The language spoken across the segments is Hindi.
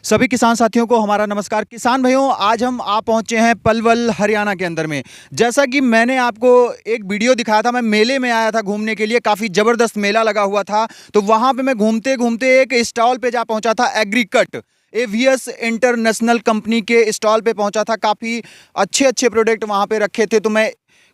सभी किसान साथियों को हमारा नमस्कार। किसान भाइयों, आज हम आ पहुंचे हैं पलवल हरियाणा के अंदर में। जैसा कि मैंने आपको एक वीडियो दिखाया था, मैं मेले में आया था घूमने के लिए, काफ़ी ज़बरदस्त मेला लगा हुआ था। तो वहां पे मैं घूमते घूमते एक स्टॉल पे जा पहुंचा था, एग्रीकट एवीएस इंटरनेशनल कंपनी के स्टॉल पे पहुंचा था। काफ़ी अच्छे अच्छे प्रोडक्ट वहां पे रखे थे। तो मैं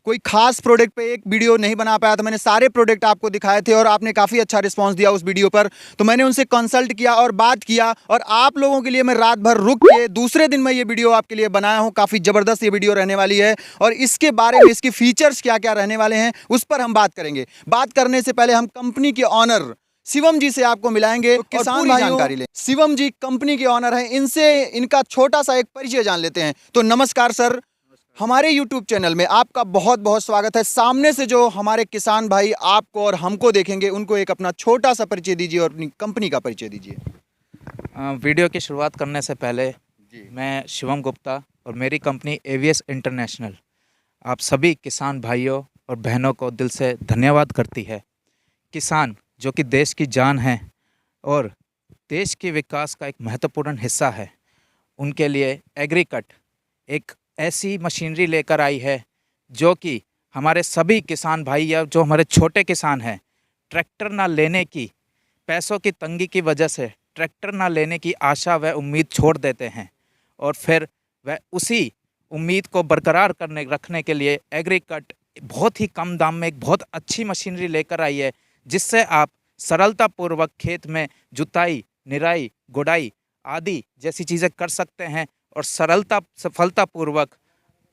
कोई खास प्रोडक्ट पे एक वीडियो नहीं बना पाया था, मैंने सारे प्रोडक्ट आपको दिखाए थे और आपने काफ़ी अच्छा रिस्पांस दिया उस वीडियो पर। तो मैंने उनसे कंसल्ट किया और बात किया, और आप लोगों के लिए मैं रात भर रुक के दूसरे दिन मैं ये वीडियो आपके लिए बनाया हूँ। काफ़ी ज़बरदस्त ये वीडियो रहने वाली है और इसके बारे में, इसके फीचर्स क्या क्या रहने वाले हैं, उस पर हम बात करेंगे। बात करने से पहले हम कंपनी के ऑनर शिवम जी से आपको मिलाएंगे, तो किसान भाई जानकारी लें। शिवम जी कंपनी के ऑनर हैं, इनसे इनका छोटा सा एक परिचय जान लेते हैं। तो नमस्कार सर, हमारे YouTube चैनल में आपका बहुत बहुत स्वागत है। सामने से जो हमारे किसान भाई आपको और हमको देखेंगे, उनको एक अपना छोटा सा परिचय दीजिए और अपनी कंपनी का परिचय दीजिए। वीडियो की शुरुआत करने से पहले मैं शिवम गुप्ता और मेरी कंपनी एवीएस इंटरनेशनल आप सभी किसान भाइयों और बहनों को दिल से धन्यवाद करती है। किसान जो कि देश की जान है और देश के विकास का एक महत्वपूर्ण हिस्सा है, उनके लिए एग्रीकट एक ऐसी मशीनरी लेकर आई है जो कि हमारे सभी किसान भाई या जो हमारे छोटे किसान हैं, ट्रैक्टर ना लेने की, पैसों की तंगी की वजह से ट्रैक्टर ना लेने की आशा व उम्मीद छोड़ देते हैं, और फिर वह उसी उम्मीद को बरकरार रखने के लिए एग्रीकट बहुत ही कम दाम में एक बहुत अच्छी मशीनरी लेकर आई है, जिससे आप सरलतापूर्वक खेत में जुताई, निराई, गुड़ाई आदि जैसी चीज़ें कर सकते हैं और सफलतापूर्वक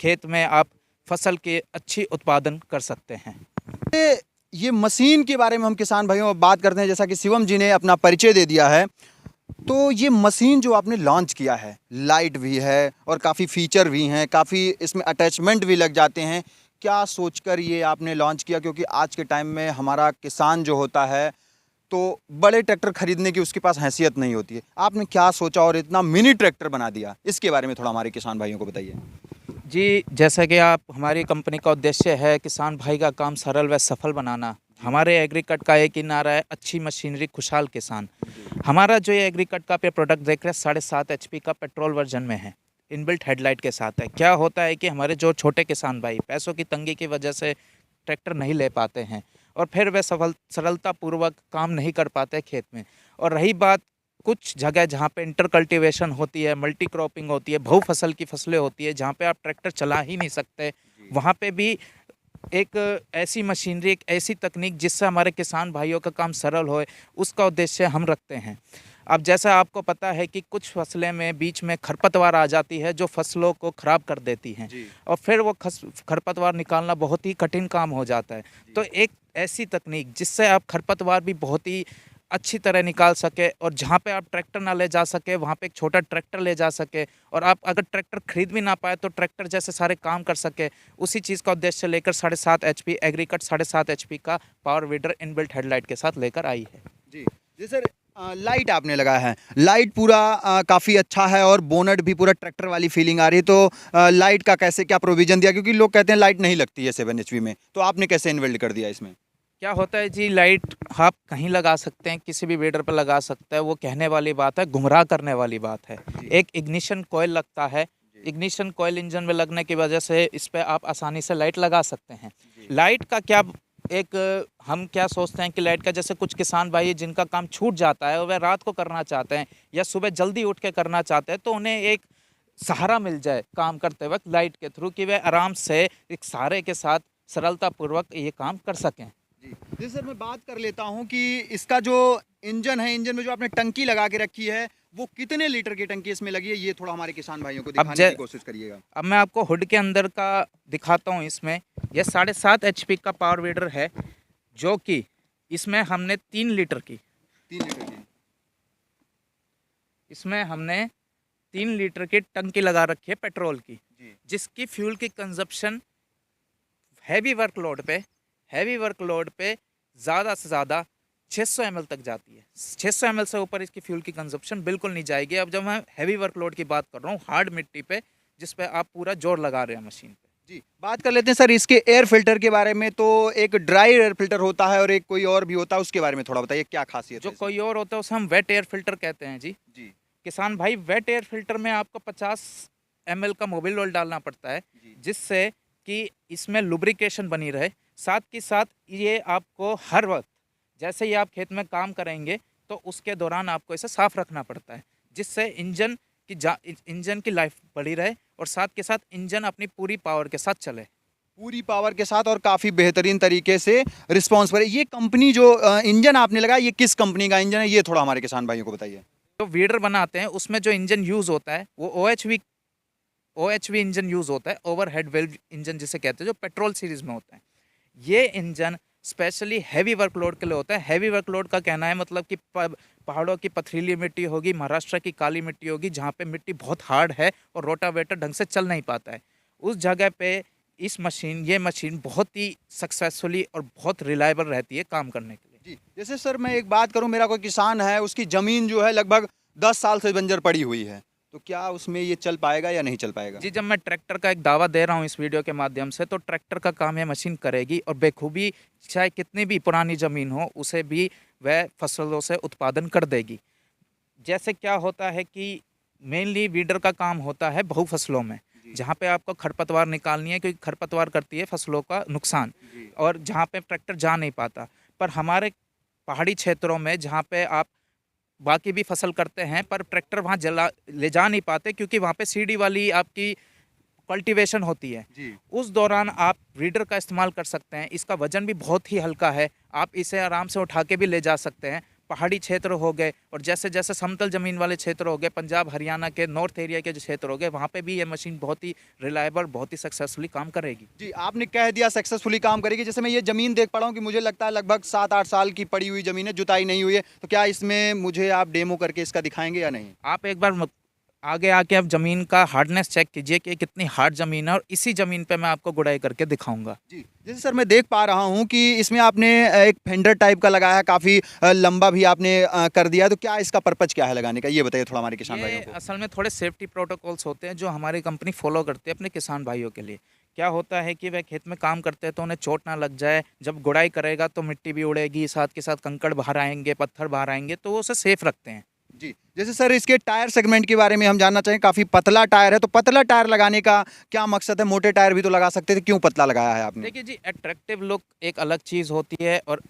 खेत में आप फसल के अच्छी उत्पादन कर सकते हैं। ये मशीन के बारे में हम किसान भाइयों बात करते हैं। जैसा कि शिवम जी ने अपना परिचय दे दिया है, तो ये मशीन जो आपने लॉन्च किया है, लाइट भी है और काफ़ी फीचर भी हैं, काफ़ी इसमें अटैचमेंट भी लग जाते हैं। क्या सोचकर ये आपने लॉन्च किया? क्योंकि आज के टाइम में हमारा किसान जो होता है, तो बड़े ट्रैक्टर खरीदने की उसके पास हैसियत नहीं होती है। आपने क्या सोचा और इतना मिनी ट्रैक्टर बना दिया? इसके बारे में थोड़ा हमारे किसान भाइयों को बताइए। जी, जैसा कि आप, हमारी कंपनी का उद्देश्य है किसान भाई का काम सरल व सफल बनाना। हमारे एग्रीकट का एक ही नारा है, अच्छी मशीनरी खुशहाल किसान। हमारा जो ये एग्रीकट का पे प्रोडक्ट देख रहे हैं, 7.5 HP का पेट्रोल वर्जन में है, इनबिल्ट हेडलाइट के साथ है। क्या होता है कि हमारे जो छोटे किसान भाई पैसों की तंगी की वजह से ट्रैक्टर नहीं ले पाते हैं और फिर वे सरलतापूर्वक काम नहीं कर पाते खेत में। और रही बात कुछ जगह जहाँ पे इंटर कल्टीवेशन होती है, मल्टी क्रॉपिंग होती है, बहुफसल की फसलें होती है, जहाँ पे आप ट्रैक्टर चला ही नहीं सकते, वहाँ पे भी एक ऐसी मशीनरी, एक ऐसी तकनीक जिससे हमारे किसान भाइयों का काम सरल होए, उसका उद्देश्य हम रखते हैं। अब जैसा आपको पता है कि कुछ फसलें में बीच में खरपतवार आ जाती है जो फसलों को ख़राब कर देती हैं, और फिर वो खरपतवार निकालना बहुत ही कठिन काम हो जाता है। तो एक ऐसी तकनीक जिससे आप खरपतवार भी बहुत ही अच्छी तरह निकाल सके, और जहाँ पे आप ट्रैक्टर ना ले जा सके वहाँ पे एक छोटा ट्रैक्टर ले जा सके, और आप अगर ट्रैक्टर खरीद भी ना पाए तो ट्रैक्टर जैसे सारे काम कर सके, उसी चीज़ का उद्देश्य लेकर 7.5 HP एग्रीकट 7.5 HP का पावर वीडर इनबिल्ट हेडलाइट के साथ लेकर आई है। जी सर, लाइट आपने लगाया है, लाइट पूरा काफ़ी अच्छा है और बोनट भी पूरा ट्रैक्टर वाली फीलिंग आ रही है। तो लाइट का कैसे क्या प्रोविज़न दिया? क्योंकि लोग कहते हैं लाइट नहीं लगती है 7 HP में, तो आपने कैसे इन्वेल्ट कर दिया इसमें? क्या होता है जी, लाइट आप कहीं लगा सकते हैं, किसी भी वेडर पर लगा सकते हैं, वो कहने वाली बात है, गुमराह करने वाली बात है। एक इग्निशन कॉइल लगता है, इग्निशन कॉइल इंजन में लगने की वजह से इस पर आप आसानी से लाइट लगा सकते हैं। लाइट का क्या, हम क्या सोचते हैं कि लाइट का, जैसे कुछ किसान भाई जिनका काम छूट जाता है और वह रात को करना चाहते हैं या सुबह जल्दी उठ के करना चाहते हैं, तो उन्हें एक सहारा मिल जाए काम करते वक्त लाइट के थ्रू, कि वह आराम से एक सहारे के साथ सरलतापूर्वक ये काम कर सकें। जी सर, मैं बात कर लेता हूं कि इसका जो इंजन है, इंजन में जो आपने टंकी लगा के रखी है, वो कितने लीटर की टंकी इसमें लगी है? ये थोड़ा हमारे किसान भाइयों को दिखाने की कोशिश करिएगा। अब मैं आपको हुड के अंदर का दिखाता हूँ। इसमें यह 7.5 HP का पावर वीडर है, जो कि इसमें हमने 3 लीटर की, इसमें हमने 3 लीटर की टंकी लगा रखी है पेट्रोल की, जिसकी फ्यूल की कंजप्शन हैवी वर्कलोड पे ज़्यादा से ज़्यादा 600 ml तक जाती है। 600 ml से ऊपर इसकी फ्यूल की कंजप्शन बिल्कुल नहीं जाएगी। अब जब मैं हैवी वर्कलोड की बात कर रहा हूँ, हार्ड मिट्टी पे जिस पे आप पूरा जोर लगा रहे हैं मशीन पे। जी, बात कर लेते हैं सर इसके एयर फिल्टर के बारे में। तो एक ड्राई एयर फिल्टर होता है और एक कोई और भी होता है, उसके बारे में थोड़ा बताइए, क्या खासियत जो है? कोई और होता है उसे हम वेट एयर फिल्टर कहते हैं जी। किसान भाई वेट एयर फिल्टर में आपको 50 ml का मोबिल ऑयल डालना पड़ता है, जिससे कि इसमें लुब्रिकेशन बनी रहे। साथ के साथ ये आपको हर वक्त जैसे ही आप खेत में काम करेंगे तो उसके दौरान आपको इसे साफ रखना पड़ता है, जिससे इंजन की लाइफ बढ़ी रहे और साथ के साथ इंजन अपनी पूरी पावर के साथ चले। पूरी पावर के साथ और काफ़ी बेहतरीन तरीके से रिस्पॉन्स करे। ये कंपनी जो इंजन आपने लगाया, ये किस कंपनी का इंजन है, ये थोड़ा हमारे किसान भाइयों को बताइए। तो वीडर बनाते हैं उसमें जो इंजन यूज़ होता है वो OHV इंजन यूज़ होता है, ओवरहेड वेल्व इंजन जिसे कहते हैं, जो पेट्रोल सीरीज़ में होता है। ये इंजन स्पेशली हैवी वर्कलोड के लिए होता है। हैवी वर्कलोड का कहना है मतलब कि पहाड़ों की पथरीली मिट्टी होगी, महाराष्ट्र की काली मिट्टी होगी, जहाँ पे मिट्टी बहुत हार्ड है और रोटावेटर ढंग से चल नहीं पाता है, उस जगह पे ये मशीन बहुत ही सक्सेसफुली और बहुत रिलायबल रहती है काम करने के लिए। जी, जैसे सर मैं एक बात करूं, मेरा कोई किसान है, उसकी ज़मीन जो है लगभग 10 साल से बंजर पड़ी हुई है, तो क्या उसमें ये चल पाएगा या नहीं चल पाएगा? जी, जब मैं ट्रैक्टर का एक दावा दे रहा हूँ इस वीडियो के माध्यम से, तो ट्रैक्टर का काम ये मशीन करेगी और बेखूबी, चाहे कितनी भी पुरानी ज़मीन हो उसे भी वह फसलों से उत्पादन कर देगी। जैसे क्या होता है कि मेनली वीडर का काम होता है बहु फसलों में, जहाँ पे आपको खरपतवार निकालनी है, क्योंकि खरपतवार करती है फसलों का नुकसान, और जहाँ पे ट्रैक्टर जा नहीं पाता। पर हमारे पहाड़ी क्षेत्रों में जहाँ पे आप बाकी भी फसल करते हैं पर ट्रैक्टर वहाँ ले जा नहीं पाते, क्योंकि वहाँ पे सीढ़ी वाली आपकी कल्टीवेशन होती है। उस दौरान आप वीडर का इस्तेमाल कर सकते हैं। इसका वजन भी बहुत ही हल्का है, आप इसे आराम से उठा के भी ले जा सकते हैं। पहाड़ी क्षेत्र हो गए और जैसे जैसे समतल ज़मीन वाले क्षेत्र हो गए, पंजाब हरियाणा के नॉर्थ एरिया के जो क्षेत्र हो गए, वहाँ पे भी ये मशीन बहुत ही रिलायबल, बहुत ही सक्सेसफुली काम करेगी। जी, आपने कह दिया सक्सेसफुली काम करेगी। जैसे मैं ये ज़मीन देख पा रहा हूँ कि मुझे लगता है लगभग 7-8 साल की पड़ी हुई ज़मीन है, जुताई नहीं हुई है, तो क्या इसमें मुझे आप डेमो करके इसका दिखाएंगे या नहीं? आप एक बार आगे आके आप ज़मीन का हार्डनेस चेक कीजिए कि कितनी हार्ड ज़मीन है, और इसी ज़मीन पे मैं आपको गुड़ाई करके दिखाऊंगा। जी, जैसे सर मैं देख पा रहा हूँ कि इसमें आपने एक फेंडर टाइप का लगाया है, काफ़ी लंबा भी आपने कर दिया है, तो क्या इसका पर्पज़ क्या है लगाने का, ये बताइए थोड़ा हमारे किसान भाइयों ये को। असल में थोड़े सेफ्टी प्रोटोकॉल्स होते हैं जो हमारी कंपनी फॉलो करती है अपने किसान भाइयों के लिए। क्या होता है कि वह खेत में काम करते हैं तो उन्हें चोट ना लग जाए, जब गुड़ाई करेगा तो मिट्टी भी उड़ेगी, साथ के साथ कंकड़ बाहर आएंगे, पत्थर बाहर आएंगे, तो वो उसे सेफ रखते हैं। जी, जैसे सर इसके टायर सेगमेंट के बारे में हम जानना चाहें, काफ़ी पतला टायर है, तो पतला टायर लगाने का क्या मकसद है? मोटे टायर भी तो लगा सकते थे, क्यों पतला लगाया है आपने? देखिए जी, अट्रैक्टिव लुक एक अलग चीज़ होती है और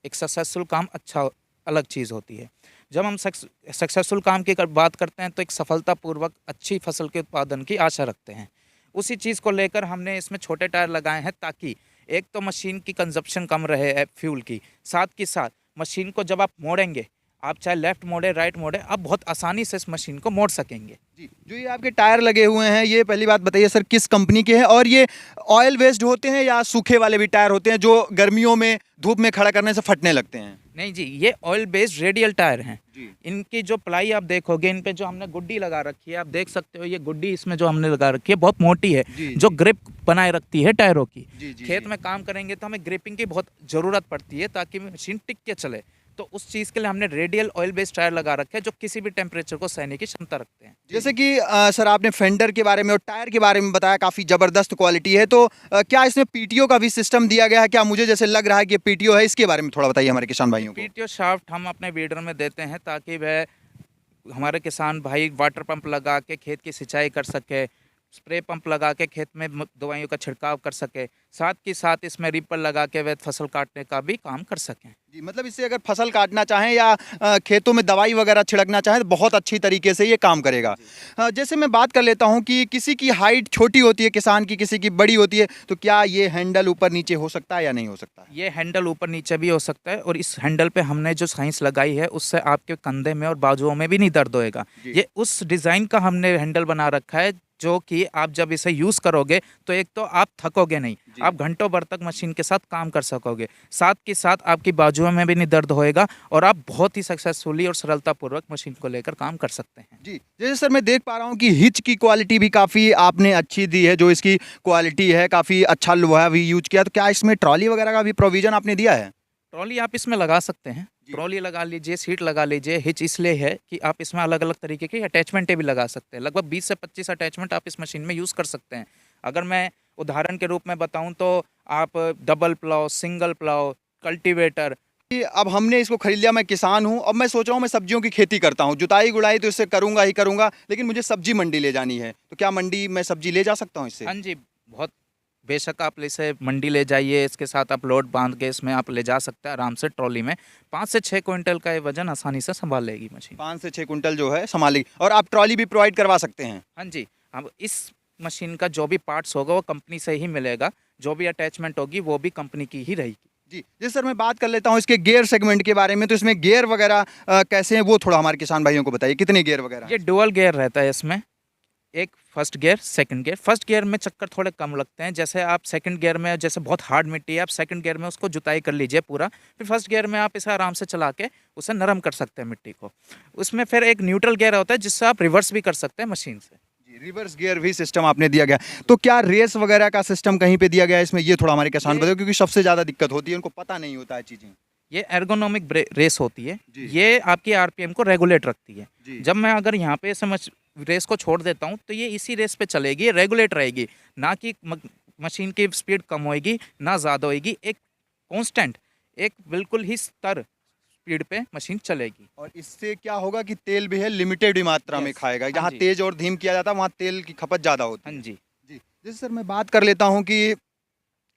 एक सक्सेसफुल काम अच्छा अलग चीज़ होती है। जब हम सक्सेसफुल काम की बात करते हैं तो एक सफलतापूर्वक अच्छी फसल के उत्पादन की आशा रखते हैं। उसी चीज़ को लेकर हमने इसमें छोटे टायर लगाए हैं, ताकि एक तो मशीन की कंजप्शन कम रहे फ्यूल की, साथ के साथ मशीन को जब आप मोड़ेंगे, आप चाहे लेफ्ट मोड़े राइट मोड़े, आप बहुत आसानी से इस मशीन को मोड़ सकेंगे। जी, जो ये आपके टायर लगे हुए हैं, ये पहली बात बताइए सर किस कंपनी के हैं, और ये ऑयल बेस्ड होते हैं या सूखे वाले भी टायर होते हैं जो गर्मियों में धूप में खड़ा करने से फटने लगते हैं? नहीं जी, ये ऑयल बेस्ड रेडियल टायर हैं। जी। इनकी जो प्लाई आप देखोगे, इन पे जो हमने गुड्डी लगा रखी है, आप देख सकते हो, ये गुड्डी इसमें जो हमने लगा रखी है बहुत मोटी है, जी, जो जी। ग्रिप बनाए रखती है टायरों की। जी, जी, खेत जी। में काम करेंगे तो हमें ग्रिपिंग की बहुत ज़रूरत पड़ती है ताकि मशीन टिक के चले, तो उस चीज़ के लिए हमने रेडियल ऑयल बेस्ड टायर लगा रखे हैं जो किसी भी टेम्परेचर को सहने की क्षमता रखते हैं। जैसे कि सर आपने फेंडर के बारे में और टायर के बारे में बताया, काफ़ी ज़बरदस्त क्वालिटी है, तो क्या इसमें पीटीओ का भी सिस्टम दिया गया है? क्या मुझे जैसे लग रहा है कि ये पीटीओ है, इसके बारे में थोड़ा बताइए हमारे किसान भाइयों को। पीटीओ शाफ्ट हम अपने वीडर में देते हैं ताकि वह हमारे किसान भाई वाटर पंप लगा के खेत की सिंचाई कर सके, स्प्रे पंप लगा के खेत में दवाइयों का छिड़काव कर सके, साथ के साथ इसमें रीपर लगा के वह फसल काटने का भी काम कर सकें। जी, मतलब इससे अगर फसल काटना चाहें या खेतों में दवाई वगैरह छिड़कना चाहें तो बहुत अच्छी तरीके से ये काम करेगा। जैसे मैं बात कर लेता हूँ कि किसी की हाइट छोटी होती है किसान की, किसी की बड़ी होती है, तो क्या ये हैंडल ऊपर नीचे हो सकता है या नहीं हो सकता है? ये हैंडल ऊपर नीचे भी हो सकता है, और इस हैंडल पे हमने जो साइंस लगाई है उससे आपके कंधे में और बाजुओं में भी नहीं दर्द होएगा। जी। ये उस डिज़ाइन का हमने हैंडल बना रखा है जो कि आप जब इसे यूज़ करोगे तो एक तो आप थकोगे नहीं, जी। आप घंटों भर तक मशीन के साथ काम कर सकोगे, साथ के साथ आपकी बाजुओं में भी नहीं दर्द होएगा, और आप बहुत ही सक्सेसफुली और सरलतापूर्वक मशीन को लेकर काम कर सकते हैं। जी, जैसे सर मैं देख पा रहा हूँ कि हिच की क्वालिटी भी काफ़ी आपने अच्छी दी है, जो इसकी क्वालिटी है काफ़ी अच्छा लोहा भी यूज किया, तो क्या इसमें ट्रॉली वगैरह का भी प्रोविज़न आपने दिया है? ट्रॉली आप इसमें लगा सकते हैं, जी। ट्रॉली लगा लीजिए, सीट लगा लीजिए। हिच इसलिए है कि आप इसमें अलग अलग तरीके की अटैचमेंटें भी लगा सकते हैं, लगभग 20 से 25 अटैचमेंट आप इस मशीन में यूज़ कर सकते हैं। अगर मैं उदाहरण के रूप में बताऊं तो आप double plough, single plough, cultivator, कि अब हमने इसको खरीद लिया, मैं किसान हूँ, अब मैं सोच रहा हूँ मैं सब्जियों की खेती करता हूँ, जुताई गुड़ाई तो इससे करूँगा ही करूँगा, लेकिन मुझे सब्जी मंडी ले जानी है, तो क्या मंडी में सब्जी ले जा सकता हूँ इससे? हाँ जी, बहुत बेशक आप इसे मंडी ले जाइए, इसके साथ आप लोड बांध के इसमें आप ले जा सकते हैं आराम से ट्रॉली में। 5 से 6 क्विंटल का ये वजन आसानी से संभाल लेगी मशीन। 5 से 6 कुंटल जो है संभालेगी, और आप ट्रॉली भी प्रोवाइड करवा सकते हैं? हाँ जी, अब इस मशीन का जो भी पार्ट्स होगा वो कंपनी से ही मिलेगा, जो भी अटैचमेंट होगी वो भी कंपनी की ही रहेगी। जी सर, मैं बात कर लेता हूँ इसके गियर सेगमेंट के बारे में, तो इसमें गियर वगैरह कैसे हैं वो थोड़ा हमारे किसान भाइयों को बताइए, कितने गियर वगैरह ये डुअल गियर रहता है इसमें, एक first gear, second gear. First gear में चक्कर थोड़े कम लगते हैं, जैसे आप सेकंड गियर में, जैसे बहुत हार्ड मिट्टी है, आप सेकंड गियर में उसको जुताई कर लीजिए पूरा, फिर फर्स्ट गियर में आप इसे आराम से चला के उसे नरम कर सकते हैं मिट्टी को। उसमें फिर एक न्यूट्रल गियर होता है जिससे आप रिवर्स भी कर सकते हैं मशीन से। रिवर्स गियर भी सिस्टम आपने दिया गया, तो क्या रेस वगैरह का सिस्टम कहीं पे दिया गया है इसमें, ये थोड़ा हमारे किसान बताओ, क्योंकि सबसे ज़्यादा दिक्कत होती है, उनको पता नहीं होता है चीज़ें। ये एर्गोनॉमिक रेस होती है, जी। ये आपकी आरपीएम को रेगुलेट रखती है। जी। जब मैं अगर यहाँ पे इसे रेस को छोड़ देता हूँ तो ये इसी रेस पे चलेगी, रेगुलेट रहेगी, ना कि मशीन की स्पीड कम होएगी ना ज़्यादा होएगी, एक कांस्टेंट, एक बिल्कुल ही स्तर स्पीड पे मशीन चलेगी। और इससे क्या होगा कि तेल भी है लिमिटेड मात्रा में Yes, खाएगा, हाँ जहाँ जी। तेज और धीम किया जाता है वहाँ तेल की खपत ज़्यादा होती है। हाँ जी। जी। जैसे सर मैं बात कर लेता हूँ कि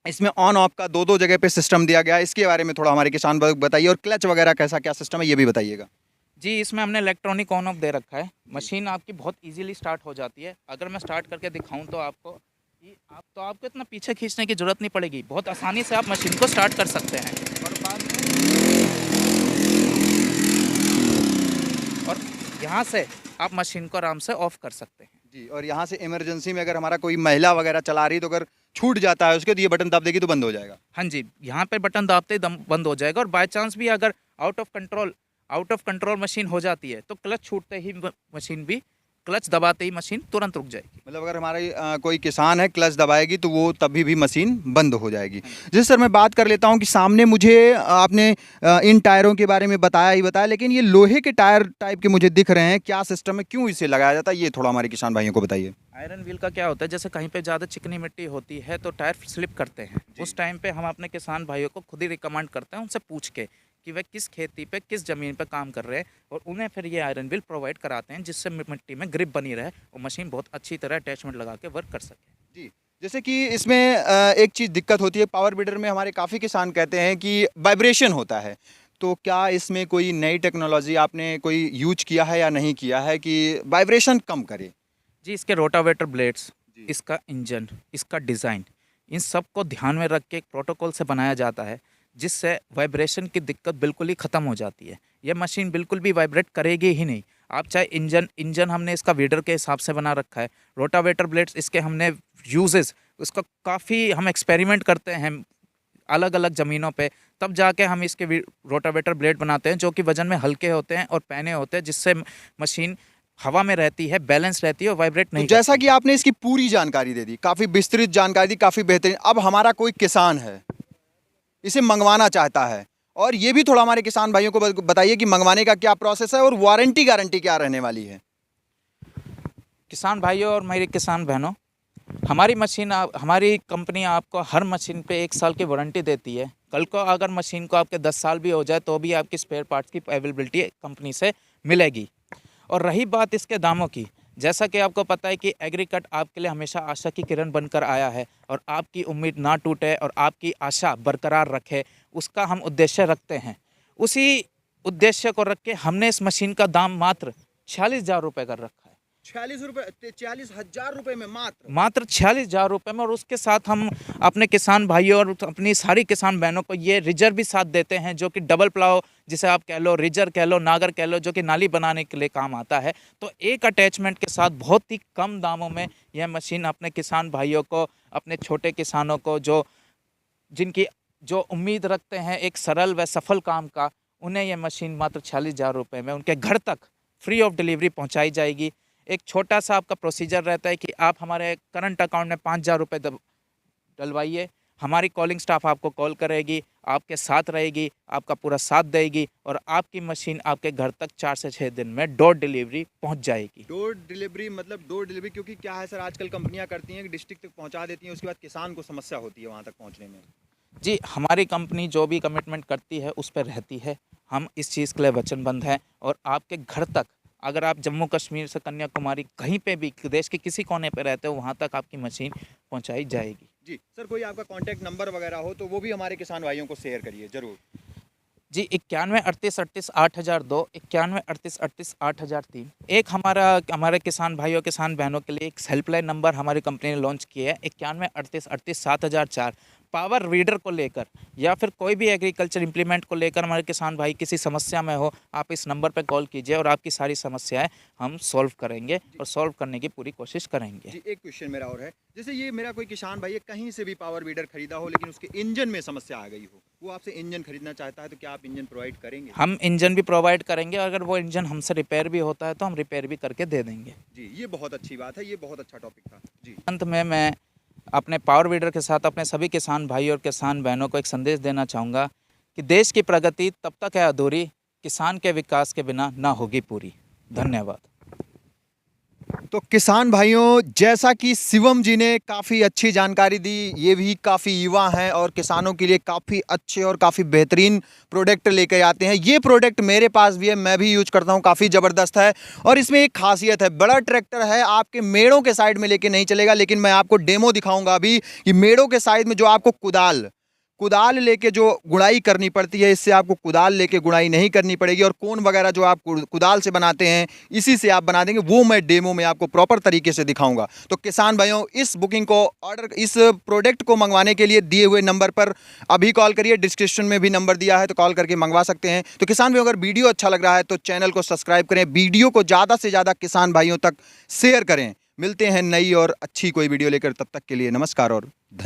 इसमें ऑन ऑफ का दो जगह पे सिस्टम दिया गया है, इसके बारे में थोड़ा हमारे किसान भाई बताइए, और क्लच वगैरह कैसा क्या सिस्टम है ये भी बताइएगा। जी, इसमें हमने इलेक्ट्रॉनिक ऑन ऑफ दे रखा है, मशीन आपकी बहुत इजीली स्टार्ट हो जाती है। अगर मैं स्टार्ट करके दिखाऊं तो आपको कि आपको इतना पीछे खींचने की ज़रूरत नहीं पड़ेगी, बहुत आसानी से आप मशीन को स्टार्ट कर सकते हैं। और यहाँ से आप मशीन को आराम से ऑफ कर सकते हैं। जी, और यहाँ से इमरजेंसी में अगर हमारा कोई महिला वगैरह चला रही है तो अगर छूट जाता है उसके, तो ये बटन दब देगी तो बंद हो जाएगा। हाँ जी, यहाँ पे बटन दाबते ही दम बंद हो जाएगा, और बाय चांस भी अगर आउट ऑफ कंट्रोल मशीन हो जाती है तो क्लच छूटते ही मशीन भी, क्लच दबाते ही मशीन तुरंत रुक जाएगी। मतलब अगर हमारी कोई किसान है क्लच दबाएगी तो वो तभी भी मशीन बंद हो जाएगी। जैसे सर मैं बात कर लेता हूँ कि सामने मुझे आपने इन टायरों के बारे में बताया ही बताया, लेकिन ये लोहे के टायर टाइप के मुझे दिख रहे हैं, क्या सिस्टम है, क्यों इसे लगाया जाता है, ये थोड़ा हमारे किसान भाइयों को बताइए। आयरन व्हील का क्या होता है, जैसे कहीं पे ज़्यादा चिकनी मिट्टी होती है तो टायर स्लिप करते हैं, उस टाइम पे हम अपने किसान भाइयों को खुद ही रिकमेंड करते हैं उनसे पूछ के कि वे किस खेती पे किस ज़मीन पे काम कर रहे हैं, और उन्हें फिर ये आयरन व्हील प्रोवाइड कराते हैं जिससे मिट्टी में ग्रिप बनी रहे और मशीन बहुत अच्छी तरह अटैचमेंट लगा के वर्क कर सके। जी, जैसे कि इसमें एक चीज़ दिक्कत होती है, पावर बीडर में हमारे काफ़ी किसान कहते हैं कि वाइब्रेशन होता है, तो क्या इसमें कोई नई टेक्नोलॉजी आपने कोई यूज किया है या नहीं किया है कि वाइब्रेशन कम करे? जी, इसके रोटावेटर ब्लेड्स, जी। इसका इंजन, इसका डिज़ाइन, इन सब को ध्यान में रख के एक प्रोटोकॉल से बनाया जाता है जिससे वाइब्रेशन की दिक्कत बिल्कुल ही ख़त्म हो जाती है। ये मशीन बिल्कुल भी वाइब्रेट करेगी ही नहीं। आप चाहे इंजन हमने इसका वीडर के हिसाब से बना रखा है, रोटावेटर ब्लेड्स इसके हमने यूजेस, उसका काफ़ी हम एक्सपेरिमेंट करते हैं अलग अलग ज़मीनों पे, तब जाके हम इसके रोटावेटर ब्लेड बनाते हैं जो कि वज़न में हल्के होते हैं और पैने होते हैं, जिससे मशीन हवा में रहती है, बैलेंस रहती है और वाइब्रेट तो नहीं जैसा करती। कि आपने इसकी पूरी जानकारी दे दी, काफ़ी विस्तृत जानकारी दी, काफ़ी बेहतरीन, अब हमारा कोई किसान है इसे मंगवाना चाहता है, और ये भी थोड़ा हमारे किसान भाइयों को बताइए कि मंगवाने का क्या प्रोसेस है और वारंटी गारंटी क्या रहने वाली है। किसान भाइयों और मेरे किसान बहनों, हमारी कंपनी आपको हर मशीन पे 1 साल की वारंटी देती है। कल को अगर मशीन को आपके 10 साल भी हो जाए तो भी आपकी स्पेयर पार्ट्स की अवेलेबिलिटी कंपनी से मिलेगी। और रही बात इसके दामों की, जैसा कि आपको पता है कि एग्रीकट आपके लिए हमेशा आशा की किरण बनकर आया है, और आपकी उम्मीद ना टूटे और आपकी आशा बरकरार रखे, उसका हम उद्देश्य रखते हैं। उसी उद्देश्य को रख के हमने इस मशीन का दाम मात्र 46,000 रुपये कर रखा है। 46,000 रुपए में मात्र 46,000 रुपये में, और उसके साथ हम अपने किसान भाइयों और अपनी सारी किसान बहनों को ये रिजर भी साथ देते हैं, जो कि डबल प्लाव जिसे आप कह लो, रिजर कह लो, नागर कह लो, जो कि नाली बनाने के लिए काम आता है। तो एक अटैचमेंट के साथ बहुत ही कम दामों में यह मशीन अपने किसान भाइयों को, अपने छोटे किसानों को जो उम्मीद रखते हैं एक सरल व सफल काम का, उन्हें यह मशीन मात्र 46,000 रुपये में उनके घर तक फ्री ऑफ डिलीवरी पहुँचाई जाएगी। एक छोटा सा आपका प्रोसीजर रहता है कि आप हमारे करंट अकाउंट में 5,000 रुपये डलवाइए, हमारी कॉलिंग स्टाफ आपको कॉल करेगी, आपके साथ रहेगी, आपका पूरा साथ देगी, और आपकी मशीन आपके घर तक 4 से 6 दिन में डोर डिलीवरी पहुंच जाएगी। डोर डिलीवरी मतलब डोर डिलीवरी, क्योंकि क्या है सर, आजकल कंपनियां करती हैं कि डिस्ट्रिक्ट तक पहुंचा देती हैं, उसके बाद किसान को समस्या होती है वहां तक पहुंचने में। जी, हमारी कंपनी जो भी कमिटमेंट करती है उस पर रहती है। हम इस चीज़ के लिए वचनबद्ध हैं और आपके घर तक, अगर आप जम्मू कश्मीर से कन्याकुमारी कहीं पे भी देश के किसी कोने पे रहते हो, वहाँ तक आपकी मशीन पहुँचाई जाएगी। जी सर, कोई आपका कॉन्टैक्ट नंबर वगैरह हो तो वो भी हमारे किसान भाइयों को शेयर करिए ज़रूर। जी, 91 38 38 8002, 91 38 38 8003। एक हमारे किसान भाइयों किसान बहनों के लिए एक हेल्पलाइन नंबर हमारी कंपनी ने लॉन्च किया है, 91 38 38 7004। पावर वीडर को लेकर या फिर कोई भी एग्रीकल्चर इम्प्लीमेंट को लेकर हमारे किसान भाई किसी समस्या में हो, आप इस नंबर पर कॉल कीजिए और आपकी सारी समस्याएं हम सॉल्व करेंगे और सॉल्व करने की पूरी कोशिश करेंगे। जी, एक क्वेश्चन मेरा और है, जैसे ये मेरा कोई किसान भाई है कहीं से भी पावर वीडर खरीदा हो लेकिन उसके इंजन में समस्या आ गई हो, वो आपसे इंजन खरीदना चाहता है, तो क्या आप इंजन प्रोवाइड करेंगे? हम इंजन भी प्रोवाइड करेंगे, अगर वो इंजन हमसे रिपेयर भी होता है तो हम रिपेयर भी करके दे देंगे। जी, ये बहुत अच्छी बात है, ये बहुत अच्छा टॉपिक था। जी अंत में मैं अपने पावर वीडर के साथ अपने सभी किसान भाई और किसान बहनों को एक संदेश देना चाहूँगा कि देश की प्रगति तब तक है अधूरी, किसान के विकास के बिना ना होगी पूरी। धन्यवाद। तो किसान भाइयों, जैसा कि शिवम जी ने काफ़ी अच्छी जानकारी दी, ये भी काफ़ी युवा हैं और किसानों के लिए काफ़ी अच्छे और काफ़ी बेहतरीन प्रोडक्ट लेकर आते हैं। ये प्रोडक्ट मेरे पास भी है, मैं भी यूज करता हूँ, काफ़ी ज़बरदस्त है। और इसमें एक खासियत है, बड़ा ट्रैक्टर है, आपके मेड़ों के साइड में लेके नहीं चलेगा, लेकिन मैं आपको डेमो दिखाऊंगा अभी कि मेड़ों के साइड में जो आपको कुदाल लेके जो गुड़ाई करनी पड़ती है, इससे आपको कुदाल लेके गुड़ाई नहीं करनी पड़ेगी। और कोन वगैरह जो आप कुदाल से बनाते हैं, इसी से आप बना देंगे, वो मैं डेमो में आपको प्रॉपर तरीके से दिखाऊंगा। तो किसान भाइयों, इस बुकिंग को इस प्रोडक्ट को मंगवाने के लिए दिए हुए नंबर पर अभी कॉल करिए, डिस्क्रिप्शन में भी नंबर दिया है, तो कॉल करके मंगवा सकते हैं। तो किसान भाइयों, अगर वीडियो अच्छा लग रहा है तो चैनल को सब्सक्राइब करें, वीडियो को ज़्यादा से ज़्यादा किसान भाइयों तक शेयर करें। मिलते हैं नई और अच्छी कोई वीडियो लेकर, तब तक के लिए नमस्कार और